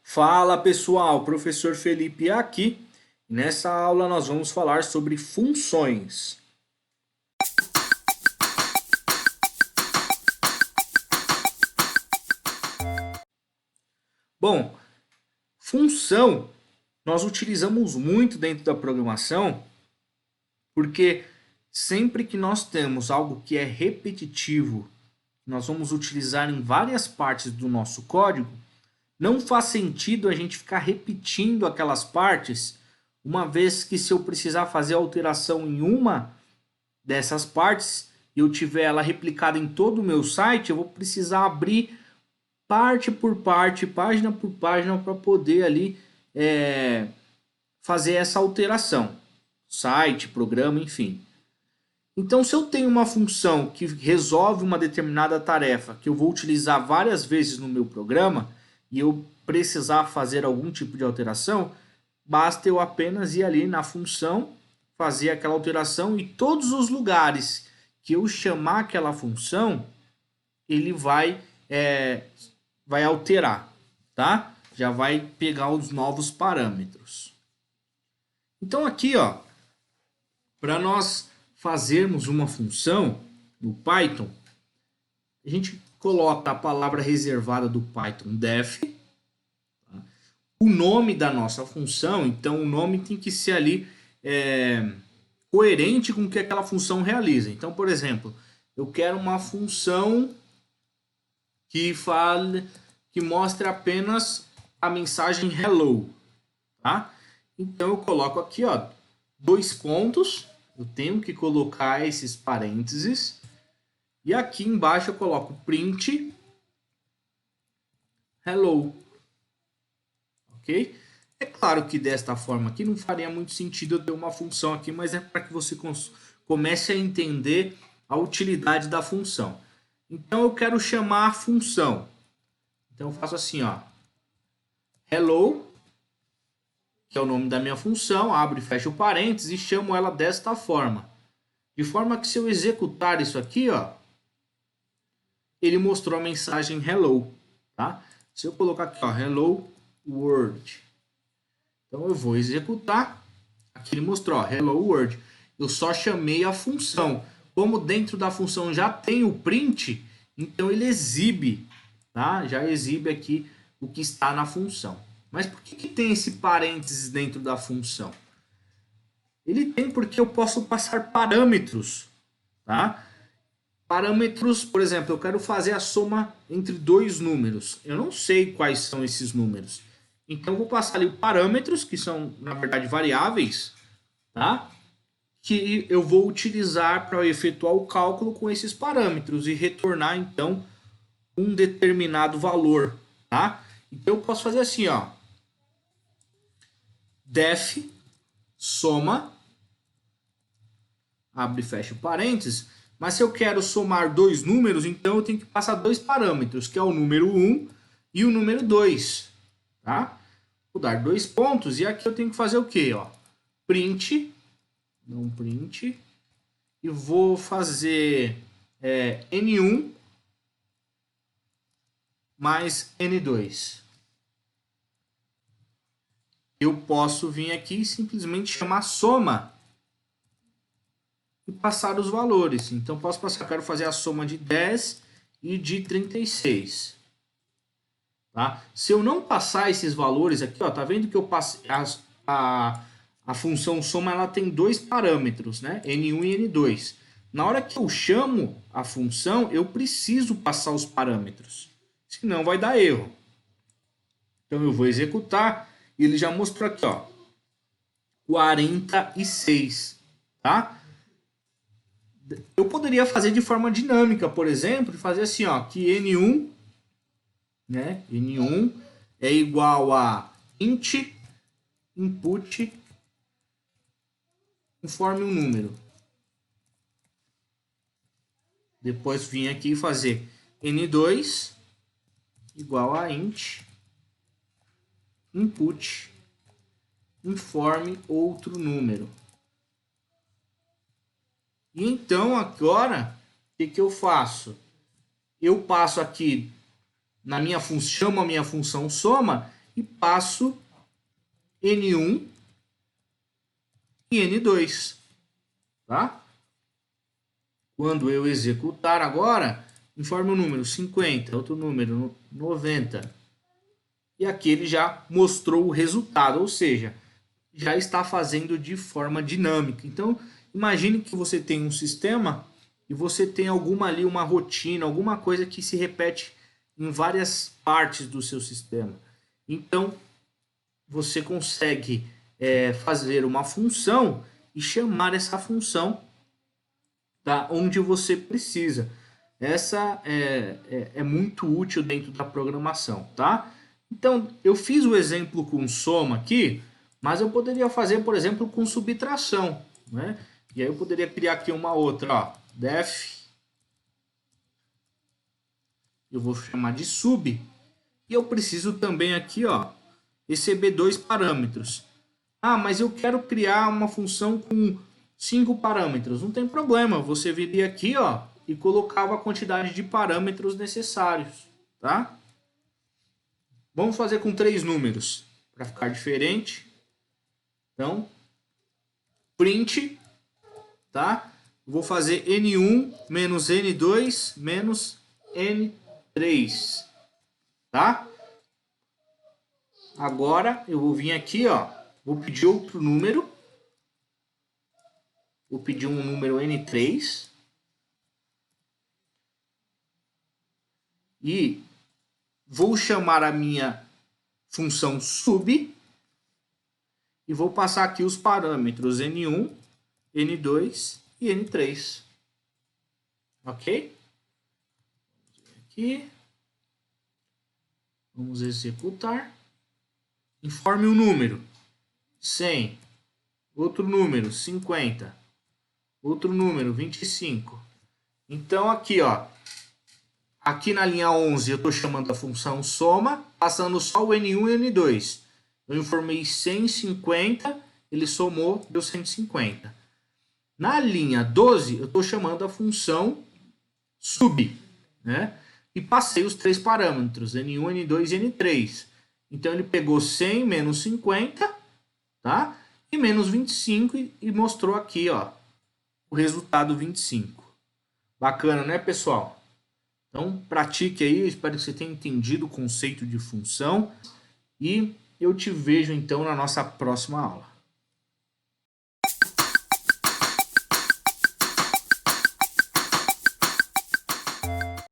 Fala pessoal, professor Felipe aqui. Nessa aula nós vamos falar sobre funções. Bom, função nós utilizamos muito dentro da programação porque sempre que nós temos algo que é repetitivo, nós vamos utilizar em várias partes do nosso código, não faz sentido a gente ficar repetindo aquelas partes, uma vez que se eu precisar fazer alteração em uma dessas partes e eu tiver ela replicada em todo o meu site, eu vou precisar abrir parte por parte, página por página para poder ali fazer essa alteração. Site, programa, enfim. Então, se eu tenho uma função que resolve uma determinada tarefa que eu vou utilizar várias vezes no meu programa e eu precisar fazer algum tipo de alteração, basta eu apenas ir ali na função, fazer aquela alteração e todos os lugares que eu chamar aquela função, ele vai alterar, tá? Já vai pegar os novos parâmetros. Então aqui, ó, para nós fazermos uma função no Python, a gente coloca a palavra reservada do Python def, tá? O nome da nossa função, então o nome tem que ser ali coerente com o que aquela função realiza. Então, por exemplo, eu quero uma função que mostre apenas a mensagem hello, tá? Então eu coloco aqui, ó, dois pontos. Eu tenho que colocar esses parênteses. E aqui embaixo eu coloco print hello. Ok? É claro que desta forma aqui não faria muito sentido eu ter uma função aqui, mas é para que você comece a entender a utilidade da função. Então eu quero chamar a função. Então eu faço assim, ó, hello, que é o nome da minha função, abro e fecho o parênteses e chamo ela desta forma. De forma que se eu executar isso aqui, ó, ele mostrou a mensagem hello, tá? Se eu colocar aqui, ó, hello world. Então eu vou executar, aqui ele mostrou, ó, hello world. Eu só chamei a função. Como dentro da função já tem o print, então ele exibe, tá? Já exibe aqui o que está na função. Mas por que tem esse parênteses dentro da função? Ele tem porque eu posso passar parâmetros, tá? Parâmetros, por exemplo, eu quero fazer a soma entre dois números. Eu não sei quais são esses números. Então eu vou passar ali parâmetros, que são, na verdade, variáveis, tá? Que eu vou utilizar para efetuar o cálculo com esses parâmetros e retornar, então, um determinado valor, tá? Então eu posso fazer assim, ó, def soma, abre e fecha o parênteses, mas se eu quero somar dois números, então eu tenho que passar dois parâmetros, que é o número 1 e o número 2, tá? Vou dar dois pontos e aqui eu tenho que fazer o quê? Ó? Print, não print, e vou fazer N1 mais N2. Eu posso vir aqui e simplesmente chamar soma e passar os valores. Então, posso passar, eu quero fazer a soma de 10 e de 36. Tá? Se eu não passar esses valores aqui, ó, tá vendo que eu passei a função soma, ela tem dois parâmetros, né? N1 e N2. Na hora que eu chamo a função, eu preciso passar os parâmetros, senão vai dar erro. Então eu vou executar e ele já mostrou aqui, ó, 46, tá? Eu poderia fazer de forma dinâmica, por exemplo, fazer assim, ó, que N1, né? N1 é igual a int input conforme um número. Depois vim aqui e fazer N2 igual a int input informe outro número. E então agora, o que eu faço? Eu passo aqui na minha função, chamo a minha função soma e passo N1 e N2, tá? Quando eu executar agora, informe o número 50, outro número 90. E aqui ele já mostrou o resultado, ou seja, já está fazendo de forma dinâmica. Então, imagine que você tem um sistema e você tem alguma ali, uma rotina, alguma coisa que se repete em várias partes do seu sistema. Então, você consegue fazer uma função e chamar essa função da onde você precisa. Essa é muito útil dentro da programação, tá? Então, eu fiz o exemplo com soma aqui, mas eu poderia fazer, por exemplo, com subtração, né? E aí eu poderia criar aqui uma outra, ó, def, eu vou chamar de sub, e eu preciso também aqui, ó, receber dois parâmetros. Ah, mas eu quero criar uma função com 5 parâmetros. Não tem problema, você viria aqui, ó, e colocava a quantidade de parâmetros necessários, tá? Vamos fazer com 3 números, para ficar diferente. Então, print, tá? Vou fazer N1 menos N2 menos N3, tá? Agora eu vou vir aqui, ó, vou pedir outro número. Vou pedir um número N3. E vou chamar a minha função sub. E vou passar aqui os parâmetros N1, N2 e N3. Ok? Aqui. Vamos executar. Informe um número. 100. Outro número, 50. Outro número, 25. Então, aqui, ó. Aqui na linha 11, eu estou chamando a função soma, passando só o N1 e N2. Eu informei 150, ele somou, deu 150. Na linha 12, eu estou chamando a função sub, né? E passei os três parâmetros, N1, N2 e N3. Então, ele pegou 100 menos 50, tá? E menos 25 e mostrou aqui, ó, o resultado 25. Bacana, né, pessoal? Então, pratique aí, eu espero que você tenha entendido o conceito de função e eu te vejo então na nossa próxima aula.